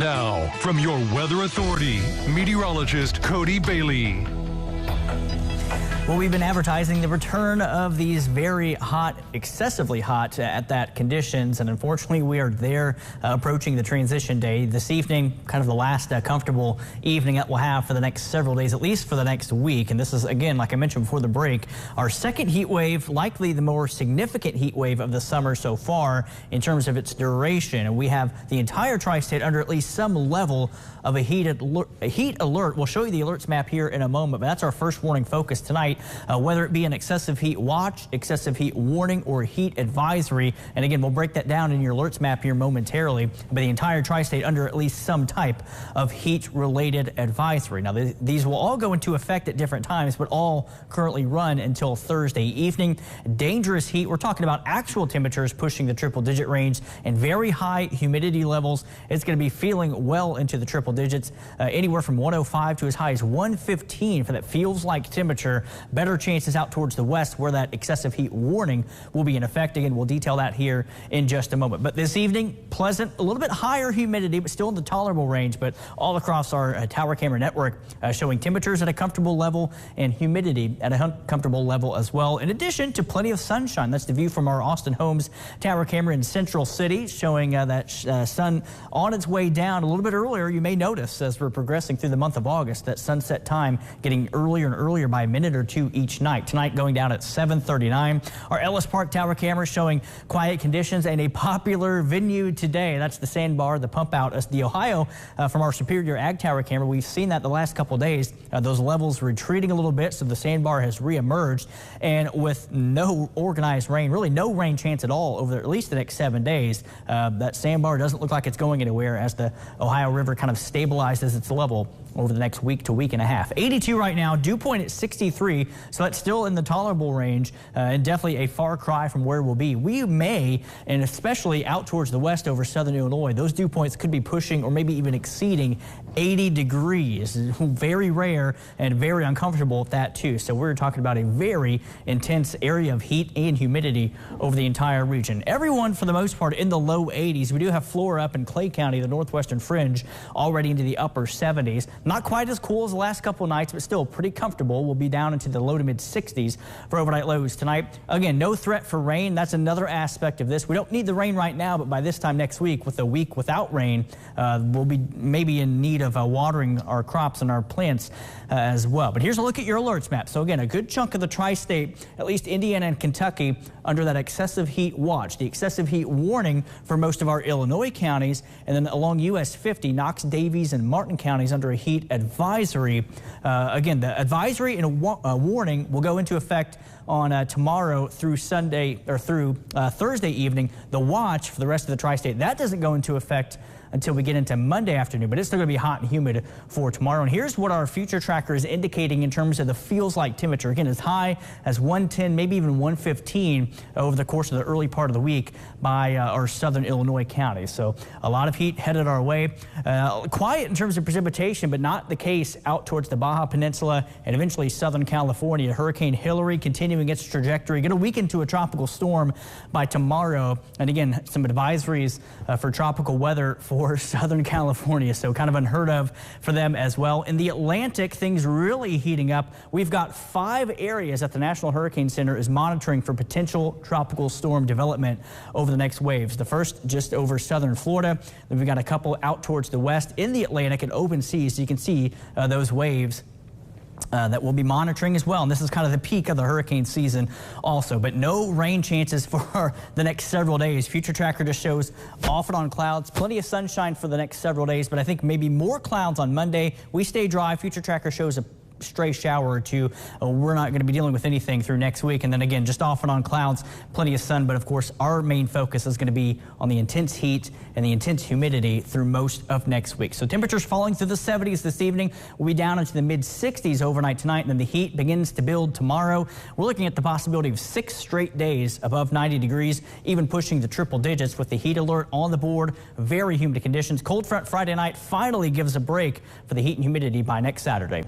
Now, from your weather authority, meteorologist Cody Bailey. Well, we've been advertising the return of these very hot, excessively hot at that conditions, and unfortunately we are there approaching the transition day. This evening, kind of the last comfortable evening that we'll have for the next several days, at least for the next week. And this is, again, like I mentioned before the break, our second heat wave, likely the more significant heat wave of the summer so far in terms of its duration. And we have the entire tri-state under at least some level of a heat alert. We'll show you the alerts map here in a moment, but that's our first warning focus tonight. Whether it be an excessive heat watch, excessive heat warning, or heat advisory. And again, we'll break that down in your alerts map here momentarily. But the entire tri-state under at least some type of heat-related advisory. Now, these will all go into effect at different times, but all currently run until Thursday evening. Dangerous heat, we're talking about actual temperatures pushing the triple-digit range and very high humidity levels. It's going to be feeling well into the triple digits, anywhere from 105 to as high as 115 for that feels-like temperature. Better chances out towards the west where that excessive heat warning will be in effect. Again, we'll detail that here in just a moment. But this evening, pleasant, a little bit higher humidity, but still in the tolerable range. But all across our tower camera network showing temperatures at a comfortable level and humidity at a comfortable level as well. In addition to plenty of sunshine. That's the view from our Austin Homes tower camera in Central City, showing that sun on its way down a little bit earlier. You may notice as we're progressing through the month of August that sunset time getting earlier and earlier by a minute or two each night. Tonight going down at 7:39. Our Ellis Park tower camera showing quiet conditions and a popular venue today. That's the sandbar, the pump out. The Ohio from our Superior Ag tower camera. We've seen that the last couple of days. Those levels retreating a little bit, so the sandbar has reemerged. And with no organized rain, really no rain chance at all over at least the next 7 days, that sandbar doesn't look like it's going anywhere as the Ohio River kind of stabilizes its level over the next week to week and a half. 82 right now, dew point at 63, so that's still in the tolerable range, and definitely a far cry from where we'll be. We may, and especially out towards the west over southern Illinois, those dew points could be pushing or maybe even exceeding 80 degrees. Very rare and very uncomfortable with that too. So we're talking about a very intense area of heat and humidity over the entire region. Everyone, for the most part, in the low 80s. We do have Flora up in Clay County, the northwestern fringe, already into the upper 70s. Not quite as cool as the last couple of nights, but still pretty comfortable. We'll be down into the low to mid 60s for overnight lows tonight. Again, no threat for rain. That's another aspect of this. We don't need the rain right now, but by this time next week, with a week without rain, we'll be maybe in need of watering our crops and our plants as well. But here's a look at your alerts map. So again, a good chunk of the tri-state, at least Indiana and Kentucky, under that excessive heat watch. The excessive heat warning for most of our Illinois counties, and then along US 50, Knox, Davies, and Martin counties under a heat advisory. Again, the advisory and a warning will go into effect on tomorrow through Sunday or through Thursday evening. The watch for the rest of the tri-state, that doesn't go into effect until we get into Monday afternoon, but it's still going to be hot and humid for tomorrow. And here's what our future tracker is indicating in terms of the feels like temperature. Again, as high as 110, maybe even 115 over the course of the early part of the week by our southern Illinois counties. So a lot of heat headed our way. Quiet in terms of precipitation, but not the case out towards the Baja Peninsula and eventually Southern California. Hurricane Hillary continuing its trajectory, going to weaken to a tropical storm by tomorrow. And again, some advisories for tropical weather for Southern California, so kind of unheard of for them as well. In the Atlantic, things really heating up. We've got 5 areas that the National Hurricane Center is monitoring for potential tropical storm development over the next waves. The first just over southern Florida. Then we've got a couple out towards the west in the Atlantic and open seas, so you can see those waves that we'll be monitoring as well. And this is kind of the peak of the hurricane season also, but no rain chances for the next several days. Future tracker just shows off and on clouds, plenty of sunshine for the next several days, but I think maybe more clouds on Monday. We stay dry. Future tracker shows a stray shower or two. We're not going to be dealing with anything through next week. And then again, just off and on clouds, plenty of sun. But of course, our main focus is going to be on the intense heat and the intense humidity through most of next week. So temperatures falling through the 70s this evening. We'll be down into the mid 60s overnight tonight. And then the heat begins to build tomorrow. We're looking at the possibility of 6 straight days above 90 degrees, even pushing the triple digits with the heat alert on the board. Very humid conditions. Cold front Friday night finally gives a break for the heat and humidity by next Saturday.